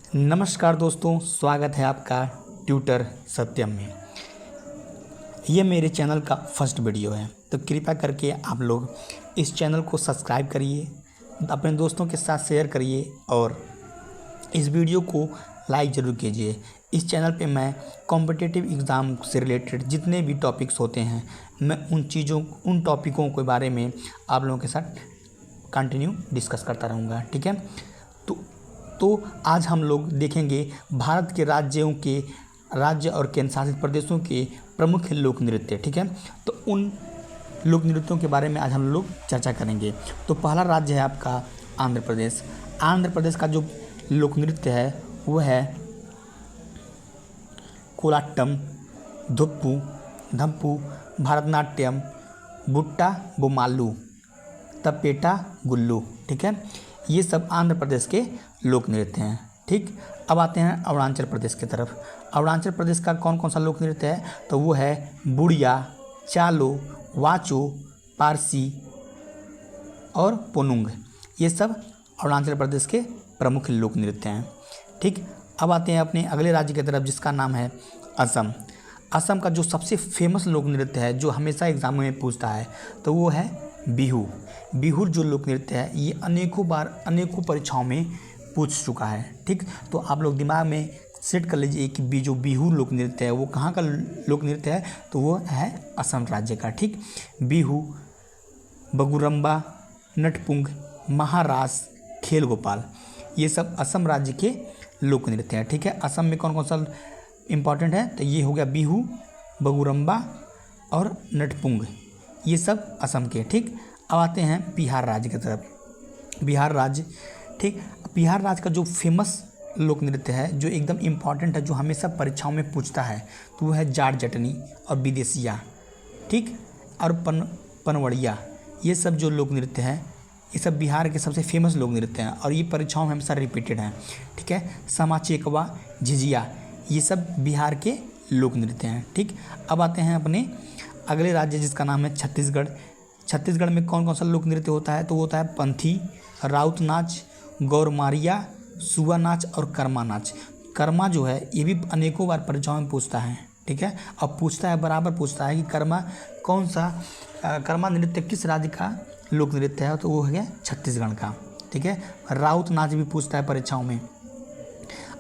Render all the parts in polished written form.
नमस्कार दोस्तों, स्वागत है आपका ट्यूटर सत्यम में। ये मेरे चैनल का फर्स्ट वीडियो है, तो कृपया करके आप लोग इस चैनल को सब्सक्राइब करिए, अपने दोस्तों के साथ शेयर करिए और इस वीडियो को लाइक ज़रूर कीजिए। इस चैनल पे मैं कॉम्पिटिटिव एग्ज़ाम से रिलेटेड जितने भी टॉपिक्स होते हैं, मैं उन टॉपिकों के बारे में आप लोगों के साथ कंटिन्यू डिस्कस करता रहूँगा। ठीक है, तो आज हम लोग देखेंगे भारत के राज्य और केंद्र शासित प्रदेशों के प्रमुख लोक नृत्य। ठीक है, तो उन लोक नृत्यों के बारे में आज हम लोग चर्चा करेंगे। तो पहला राज्य है आपका आंध्र प्रदेश। आंध्र प्रदेश का जो लोक नृत्य है वो है कोलाट्टम, धुप्पू, धम्पू, भरतनाट्यम, बुट्टा बोमालू, तपेटा गुल्लू। ठीक है, ये सब आंध्र प्रदेश के लोक नृत्य हैं। ठीक, अब आते हैं अरुणाचल प्रदेश की तरफ। अरुणाचल प्रदेश का कौन कौन सा लोक नृत्य है, तो वो है बुढ़िया, चालो, वाचो, पारसी और पोनुंग। ये सब अरुणाचल प्रदेश के प्रमुख लोक नृत्य हैं। ठीक, अब आते हैं अपने अगले राज्य की तरफ जिसका नाम है असम। असम का जो सबसे फेमस लोक नृत्य है जो हमेशा एग्जाम में पूछता है, तो वो है बिहू। बिहू जो लोक नृत्य है ये अनेकों परीक्षाओं में पूछ चुका है। ठीक, तो आप लोग दिमाग में सेट कर लीजिए कि जो बिहू लोक नृत्य है वो कहाँ का लोक नृत्य है, तो वो है असम राज्य का। ठीक, बिहू, बगुरम्बा, नटपुंग, महारास, खेल गोपाल, ये सब असम राज्य के लोक नृत्य हैं। ठीक है, असम में कौन कौन सा इम्पॉर्टेंट है, तो ये हो गया बिहू, बगुरम्बा और नटपुंग, ये सब असम के। ठीक, अब आते हैं बिहार राज्य की तरफ। बिहार राज्य, ठीक, बिहार राज्य का जो फेमस लोक नृत्य है जो एकदम इम्पॉर्टेंट है, जो हमेशा परीक्षाओं में पूछता है, तो वो है जाट जटनी और विदेशिया। ठीक, और पनवड़िया, ये सब जो लोक नृत्य है ये सब बिहार के सबसे फेमस लोक नृत्य हैं और ये परीक्षाओं में हमेशा रिपीटेड हैं। ठीक है, समा चेकवा, झिझिया, ये सब बिहार के लोक नृत्य हैं। ठीक, अब आते हैं अपने अगले राज्य जिसका नाम है छत्तीसगढ़। छत्तीसगढ़ में कौन कौन सा लोक नृत्य होता है, तो वो होता है पंथी, राउत नाच, गौरमारिया, सुआ नाच और कर्मा नाच। कर्मा जो है ये भी अनेकों बार परीक्षाओं में पूछता है। ठीक है, अब पूछता है, बराबर पूछता है कि कर्मा नृत्य किस राज्य का लोक नृत्य है, तो वो है छत्तीसगढ़ का। ठीक है, राउत नाच भी पूछता है परीक्षाओं में।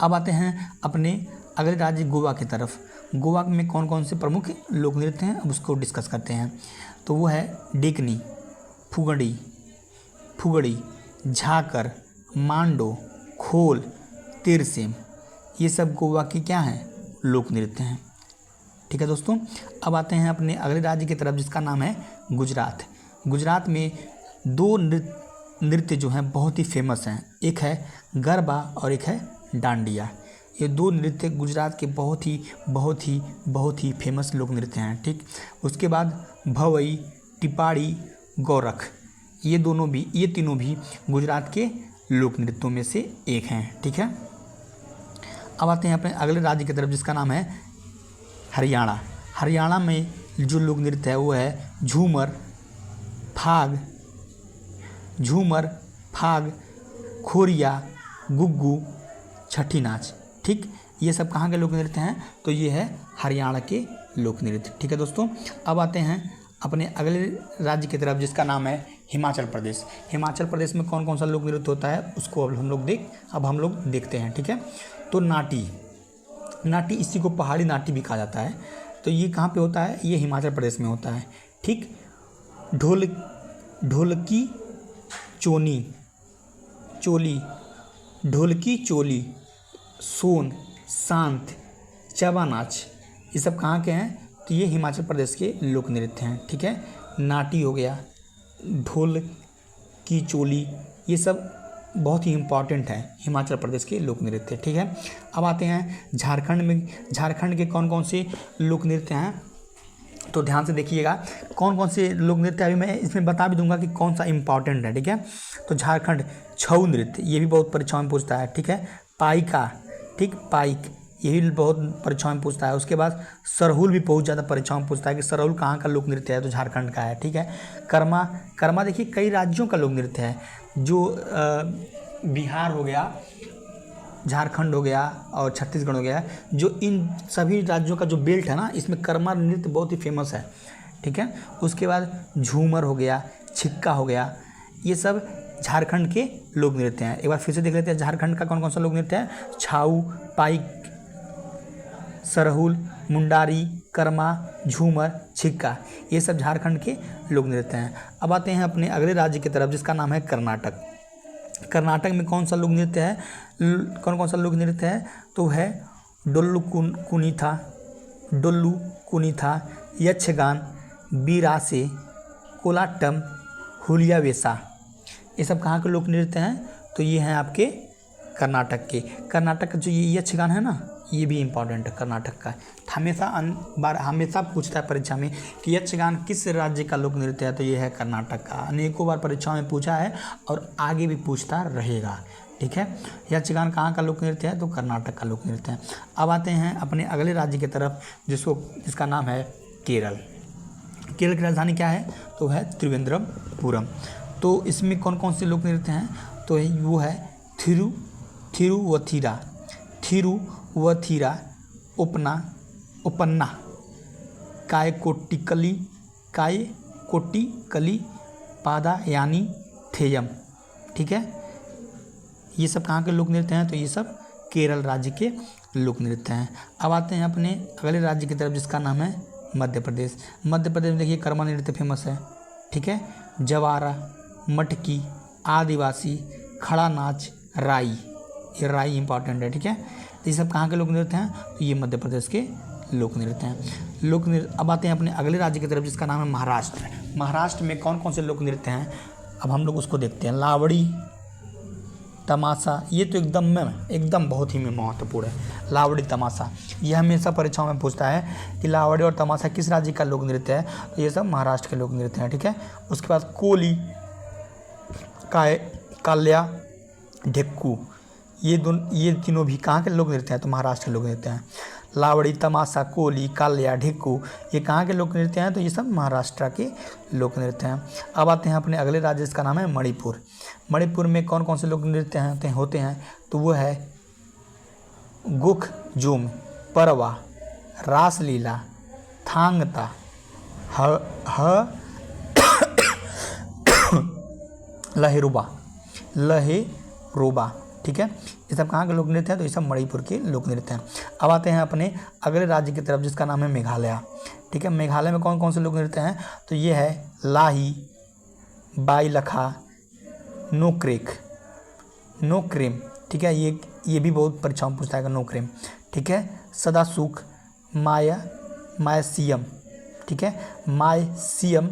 अब आते हैं अपने अगले राज्य गोवा की तरफ। गोवा में कौन कौन से प्रमुख लोक नृत्य हैं, अब उसको डिस्कस करते हैं। तो वो है डेकनी, फुगड़ी, झाकर, मांडो, खोल, तिरसेम, ये सब गोवा के क्या हैं, लोक नृत्य हैं। ठीक है दोस्तों, अब आते हैं अपने अगले राज्य की तरफ जिसका नाम है गुजरात। गुजरात में दो नृत्य जो हैं बहुत ही फेमस हैं, एक है गरबा और एक है डांडिया। ये दो नृत्य गुजरात के बहुत ही फेमस लोक नृत्य हैं। ठीक, उसके बाद भवई, टिपाड़ी, गौरख, ये तीनों भी गुजरात के लोक नृत्यों में से एक हैं। ठीक है, अब आते हैं अपने अगले राज्य की तरफ जिसका नाम है हरियाणा। हरियाणा में जो लोक नृत्य है वो है झूमर, फाग, खोरिया, गुग्गू, छठी नाच। ठीक, ये सब कहाँ के लोक नृत्य हैं, तो ये है हरियाणा के लोक नृत्य। ठीक है दोस्तों, अब आते हैं अपने अगले राज्य की तरफ जिसका नाम है हिमाचल प्रदेश। हिमाचल प्रदेश में कौन कौन सा लोक नृत्य होता है उसको अब हम लोग देखते हैं। ठीक है, तो नाटी, इसी को पहाड़ी नाटी भी कहा जाता है, तो ये कहाँ पे होता है, ये हिमाचल प्रदेश में होता है। ठीक, ढोलकी चोली, सोन, शांत, चबा नाच, ये सब कहाँ के हैं, तो ये हिमाचल प्रदेश के लोक नृत्य हैं। ठीक है, नाटी हो गया, ढोल की चोली, ये सब बहुत ही इम्पॉर्टेंट है हिमाचल प्रदेश के लोक नृत्य। ठीक है, अब आते हैं झारखंड के कौन कौन से लोक नृत्य हैं, तो ध्यान से देखिएगा कौन कौन से लोक नृत्य, अभी मैं इसमें बता भी दूंगा कि कौन सा इम्पॉर्टेंट है। ठीक है, तो झारखंड छऊ नृत्य, ये भी बहुत परीक्षाओं में पूछता है। ठीक है, पाइका, ठीक, पाइक, ये भी बहुत परीक्षाओं में पूछता है। उसके बाद सरहुल भी बहुत ज़्यादा परीक्षाओं में पूछता है कि सरहुल कहाँ का लोक नृत्य है, तो झारखंड का है। ठीक है, कर्मा देखिए कई राज्यों का लोक नृत्य है, जो बिहार हो गया, झारखंड हो गया और छत्तीसगढ़ हो गया, जो इन सभी राज्यों का जो बेल्ट है ना, इसमें कर्मा नृत्य बहुत ही फेमस है, ठीक है। उसके बाद झूमर हो गया, छिक्का हो गया, ये सब झारखंड के लोक नृत्य हैं। एक बार फिर से देख लेते हैं झारखंड का कौन कौन सा लोक नृत्य है। छाऊ, पाइक, सरहुल, मुंडारी, कर्मा, झूमर, छिक्का, ये सब झारखंड के लोक नृत्य हैं। अब आते हैं अपने अगले राज्य की तरफ जिसका नाम है कर्नाटक। कर्नाटक में कौन सा लोक नृत्य है, कौन कौन सा लोक नृत्य है, तो है डोल्लू कुनीथा, डोल्लू कुनीथा, यक्षगान, बीरासे, कोलाटम, हुलिया वेसा, ये सब कहाँ के लोक नृत्य हैं, तो ये हैं आपके कर्नाटक के। कर्नाटक का जो ये यक्षगान है ना, ये भी इम्पॉर्टेंट है कर्नाटक का। हमेशा पूछता है परीक्षा में कि यक्षगान किस राज्य का लोक नृत्य है, तो ये है कर्नाटक का। अनेकों बार परीक्षाओं में पूछा है और आगे भी पूछता रहेगा, ठीक है। यक्षगान कहाँ का लोक नृत्य है, तो कर्नाटक का लोक नृत्य है। अब आते हैं अपने अगले राज्य की तरफ जिसका नाम है केरल। केरल की राजधानी क्या है, तो है त्रिवेंद्रपुरम। तो इसमें कौन कौन से लोक नृत्य हैं, तो वो है थिरुवथिरा, उपन्ना, कायकोटिकली, पादायानी, थेयम, ठीक है। ये सब कहाँ के लोक नृत्य हैं, तो ये सब केरल राज्य के लोक नृत्य हैं। अब आते हैं अपने अगले राज्य की तरफ जिसका नाम है मध्य प्रदेश। मध्य प्रदेश में देखिए कर्मा नृत्य फेमस है, ठीक है। जवारा, मटकी, आदिवासी, खड़ा नाच, राई, ये राई इंपॉर्टेंट है, ठीक है। तो ये सब कहाँ के लोक नृत्य हैं, तो ये मध्य प्रदेश के लोक नृत्य हैं। अब आते हैं अपने अगले राज्य की तरफ जिसका नाम है महाराष्ट्र। महाराष्ट्र में कौन कौन से लोक नृत्य हैं, अब हम लोग उसको देखते हैं। लावड़ी, तमाशा, ये तो एकदम बहुत ही महत्वपूर्ण है। लावड़ी, तमाशा, ये हमेशा परीक्षाओं में पूछता है कि लावड़ी और तमाशा किस राज्य का लोक नृत्य है, तो ये सब महाराष्ट्र के लोक नृत्य हैं, ठीक है। उसके बाद कोली, काल्या, ढेक्कू, ये तीनों भी कहाँ के लोक नृत्य हैं, तो महाराष्ट्र के लोक नृत्य हैं। लावड़ी, तमाशा, कोली, काल्या, ढेक्कू, ये कहाँ के लोक नृत्य हैं, तो ये सब महाराष्ट्र के लोक नृत्य हैं। अब आते हैं अपने अगले राज्य जिसका नाम है मणिपुर। मणिपुर में कौन कौन से लोक नृत्य होते हैं, तो वो है गुख जूम, परवा, रासलीला, थांगता, लहेरुबा, ठीक है। ये सब कहाँ के लोक नृत्य हैं, तो ये सब मणिपुर के लोक नृत्य हैं। अब आते हैं अपने अगले राज्य की तरफ जिसका नाम है मेघालय, ठीक है। मेघालय में कौन कौन से लोक नृत्य हैं, तो ये है लाही, बाईलखा, नोक्रेम, ठीक है। ये भी बहुत परीक्षाओं में पूछता है नोक्रेम, ठीक है। सदासुख, मायसियम, ठीक है। मायसियम,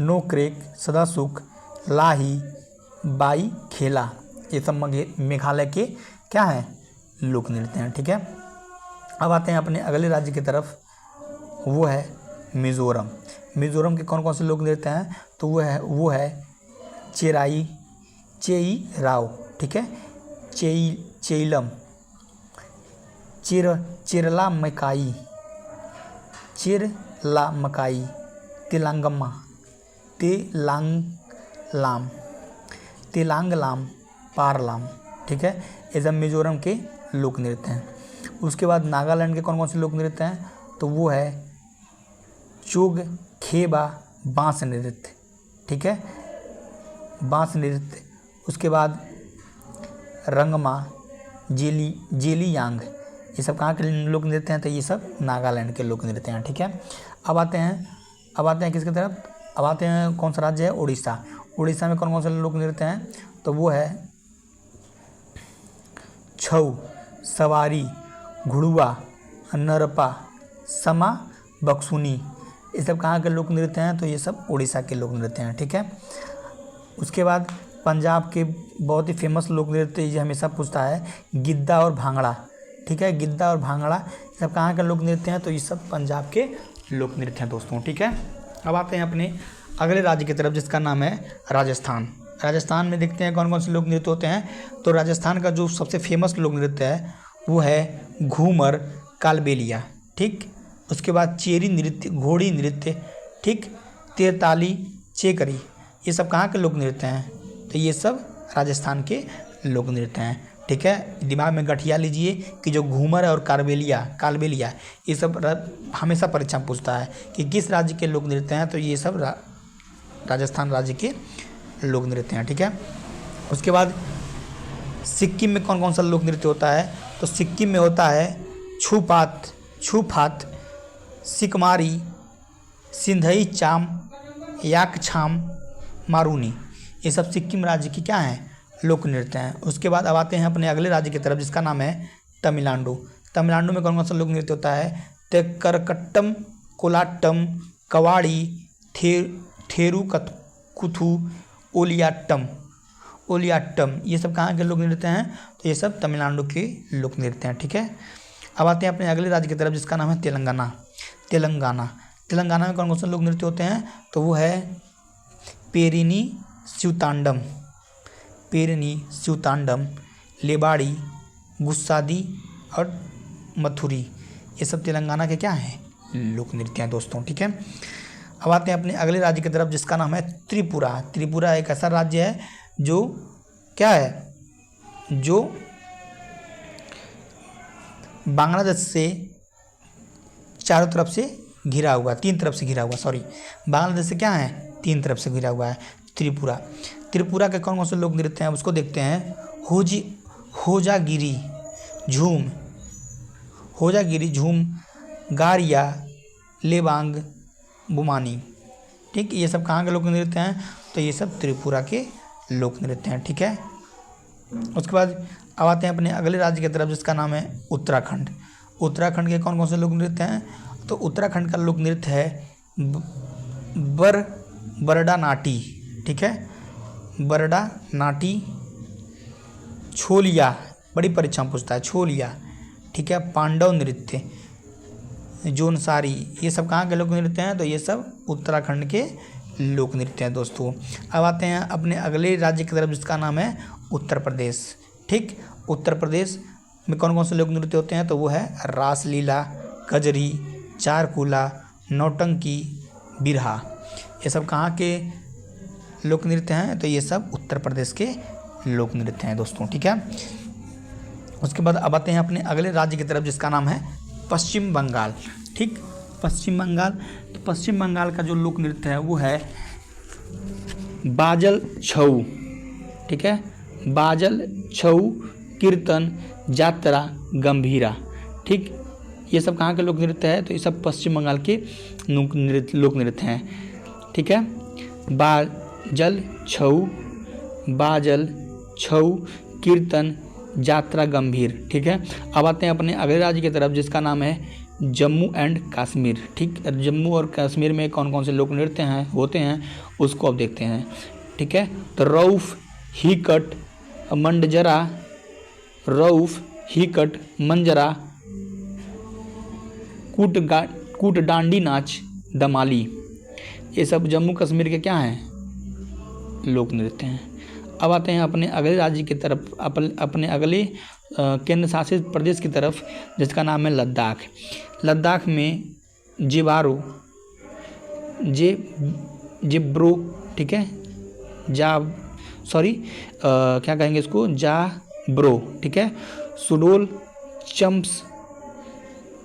नोक्रेक, सदासुख, लाही, बाई खेला, ये सब मेघालय के क्या हैं, लोक नृत्य हैं, ठीक है। अब आते हैं अपने अगले राज्य की तरफ, वो है मिज़ोरम। मिज़ोरम के कौन कौन से लोक नृत्य हैं, तो वो है चेई राव, ठीक है। चेइलम, चिरला मकाई, तेलांगलाम, पारलाम, ठीक है। ये सब मिज़ोरम के लोक नृत्य हैं। उसके बाद नागालैंड के कौन कौन से लोक नृत्य हैं, तो वो है चोग खेबा, बांस नृत्य, ठीक है, बांस नृत्य। उसके बाद रंगमा, जेलियांग, ये सब कहाँ के लोक नृत्य हैं, तो ये सब नागालैंड के लोक नृत्य हैं, ठीक है। अब आते हैं किसकी तरफ, अब आते हैं कौन सा राज्य है, उड़ीसा। उड़ीसा में कौन कौन से लोक नृत्य हैं, तो वो है छऊ, सवारी, घुड़ुआ, नरपा, समा, बक्सुनी, ये सब कहाँ के लोक नृत्य हैं, तो ये सब उड़ीसा के लोक नृत्य हैं, ठीक है। उसके बाद पंजाब के बहुत ही फेमस लोक नृत्य ये हमेशा पूछता है गिद्दा और भांगड़ा, ठीक है। गिद्दा और भांगड़ा ये सब कहाँ के लोक नृत्य हैं, तो ये सब पंजाब के लोक नृत्य हैं दोस्तों, ठीक है। अब आते हैं अपने अगले राज्य की तरफ जिसका नाम है राजस्थान। राजस्थान में देखते हैं कौन कौन से लोक नृत्य होते हैं, तो राजस्थान का जो सबसे फेमस लोक नृत्य है वो है घूमर, कालबेलिया, ठीक। उसके बाद चेरी नृत्य, घोड़ी नृत्य, ठीक, तेरताली, चेकरी, ये सब कहाँ के लोक नृत्य हैं, तो ये सब राजस्थान के लोक नृत्य हैं, ठीक है, दिमाग में गठिया लीजिए कि जो घूमर है और कालबेलिया ये सब हमेशा परीक्षा में पूछता है कि किस राज्य के लोक नृत्य हैं, तो ये सब राजस्थान राज्य के लोक नृत्य हैं। ठीक है, उसके बाद सिक्किम में कौन कौन सा लोक नृत्य होता है, तो सिक्किम में होता है छूफात, सिकमारी, सिंधई चाम, याकछाम, मारूनी, ये सब सिक्किम राज्य की क्या हैं, लोक नृत्य हैं। उसके बाद अब आते हैं अपने अगले राज्य की तरफ जिसका नाम है तमिलनाडु। तमिलनाडु में कौन कौन सा लोक नृत्य होता है, तेक्करकट्टम, कोलाट्टम, कवाड़ी, थेरुकथु, ओलियाट्टम, ये सब कहाँ के लोक नृत्य हैं, तो ये सब तमिलनाडु के लोक नृत्य हैं। ठीक है, अब आते हैं अपने अगले राज्य की तरफ जिसका नाम है तेलंगाना में कौन कौन से लोक नृत्य होते हैं, तो वो है पेरिनी सिवतांडम, लेबाड़ी, गुस्सादी और मथुरी, ये सब तेलंगाना के क्या हैं, लोक नृत्य हैं दोस्तों। ठीक है, अब आते हैं अपने अगले राज्य की तरफ जिसका नाम है त्रिपुरा एक ऐसा राज्य है जो क्या है, जो बांग्लादेश से चारों तरफ से घिरा हुआ, तीन तरफ से घिरा हुआ, बांग्लादेश से क्या है, तीन तरफ से घिरा हुआ है त्रिपुरा के कौन कौन से लोक नृत्य हैं उसको देखते हैं। होजागिरी झूम, गारिया, लेबांग, बुमानी, ठीक, ये सब कहाँ के लोक नृत्य हैं, तो ये सब त्रिपुरा के लोक नृत्य हैं। ठीक है, उसके बाद अब आते हैं अपने अगले राज्य की तरफ जिसका नाम है उत्तराखंड के कौन कौन से लोक नृत्य हैं, तो उत्तराखंड का लोक नृत्य है बरडा नाटी, ठीक है, बरडा नाटी, छोलिया, बड़ी परीक्षा में पूछता है छोलिया, ठीक है, पांडव नृत्य, जोनसारी, ये सब कहाँ के लोक नृत्य हैं, तो ये सब उत्तराखंड के लोक नृत्य हैं दोस्तों। अब आते हैं अपने अगले राज्य की तरफ जिसका नाम है उत्तर प्रदेश। ठीक, उत्तर प्रदेश में कौन कौन से लोक नृत्य होते हैं, तो वो है रासलीला, कजरी, चारकुला, नौटंकी, बिरहा, ये सब कहाँ के लोक नृत्य हैं, तो ये सब उत्तर प्रदेश के लोक नृत्य हैं दोस्तों। ठीक है, उसके बाद अब आते हैं अपने अगले राज्य की तरफ जिसका नाम है पश्चिम बंगाल। ठीक, पश्चिम बंगाल का जो लोक नृत्य है वो है बाजल छऊ, ठीक है, बाजल छऊ, कीर्तन, जात्रा, गंभीरा, ठीक, ये सब कहाँ के लोक नृत्य है, तो ये सब पश्चिम बंगाल के लोक नृत्य हैं। ठीक है, बाजल छऊ, कीर्तन, जात्रा, गंभीर। ठीक है, अब आते हैं अपने अगले राज्य की तरफ जिसका नाम है जम्मू एंड कश्मीर। ठीक, जम्मू और कश्मीर में कौन कौन से लोक नृत्य होते हैं उसको अब देखते हैं। ठीक है, तो रऊफ, हीकट, मंजरा, कूट डांडी नाच, दमाली, ये सब जम्मू कश्मीर के क्या हैं, लोक नृत्य हैं। अब आते हैं अपने अगले राज्य की तरफ, अपने अगले केंद्र शासित प्रदेश की तरफ जिसका नाम है लद्दाख में जिब्रो, ठीक है, क्या कहेंगे इसको, जाब्रो, ठीक है, सुडोल, चम्प्स,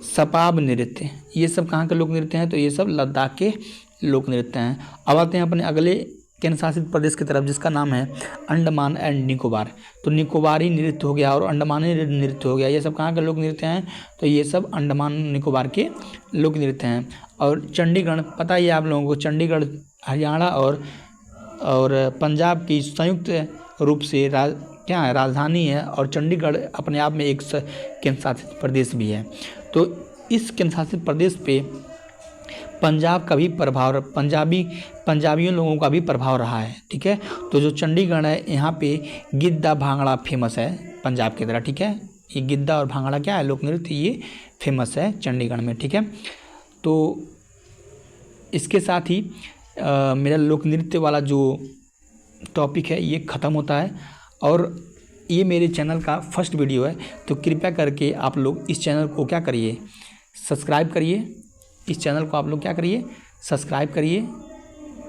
सपाब नृत्य, ये सब कहाँ के लोक नृत्य हैं, तो ये सब लद्दाख के लोक नृत्य हैं। अब आते हैं अपने अगले केंद्र शासित प्रदेश की तरफ जिसका नाम है अंडमान एंड निकोबार। तो निकोबारी नृत्य हो गया और अंडमानी नृत्य हो गया, ये सब कहाँ के लोक नृत्य हैं, तो ये सब अंडमान निकोबार के लोक नृत्य हैं। और चंडीगढ़, पता ही है आप लोगों को, चंडीगढ़ हरियाणा और पंजाब की संयुक्त रूप से क्या है, राजधानी है, और चंडीगढ़ अपने आप में एक केंद्र शासित प्रदेश भी है। तो इस केंद्र शासित प्रदेश पे पंजाब का भी प्रभाव, पंजाबियों लोगों का भी प्रभाव रहा है। ठीक है, तो जो चंडीगढ़ है यहाँ पे गिद्दा भांगड़ा फेमस है पंजाब की तरह। ठीक है, ये गिद्दा और भांगड़ा क्या है, लोक नृत्य, ये फेमस है चंडीगढ़ में। ठीक है, तो इसके साथ ही मेरा लोक नृत्य वाला जो टॉपिक है ये ख़त्म होता है, और ये मेरे चैनल का फर्स्ट वीडियो है, तो कृपया करके आप लोग इस चैनल को क्या करिए, सब्सक्राइब करिए। इस चैनल को आप लोग क्या करिए, सब्सक्राइब करिए,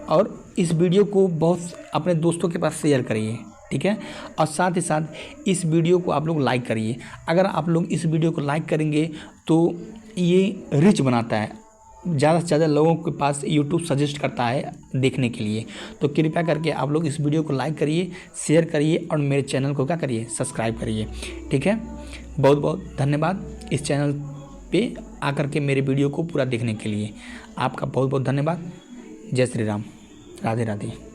और इस वीडियो को बहुत अपने दोस्तों के पास शेयर करिए। ठीक है। और साथ ही साथ इस वीडियो को आप लोग लाइक करिए। अगर आप लोग इस वीडियो को लाइक करेंगे तो ये रिच बनाता है, ज़्यादा से ज़्यादा लोगों के पास यूट्यूब सजेस्ट करता है देखने के लिए। तो कृपया करके आप लोग इस वीडियो को लाइक करिए, शेयर करिए और मेरे चैनल को क्या करिए, सब्सक्राइब करिए। ठीक है, बहुत बहुत धन्यवाद इस चैनल पे आकर के मेरे वीडियो को पूरा देखने के लिए। आपका बहुत बहुत धन्यवाद। जय श्री राम, राधे राधे।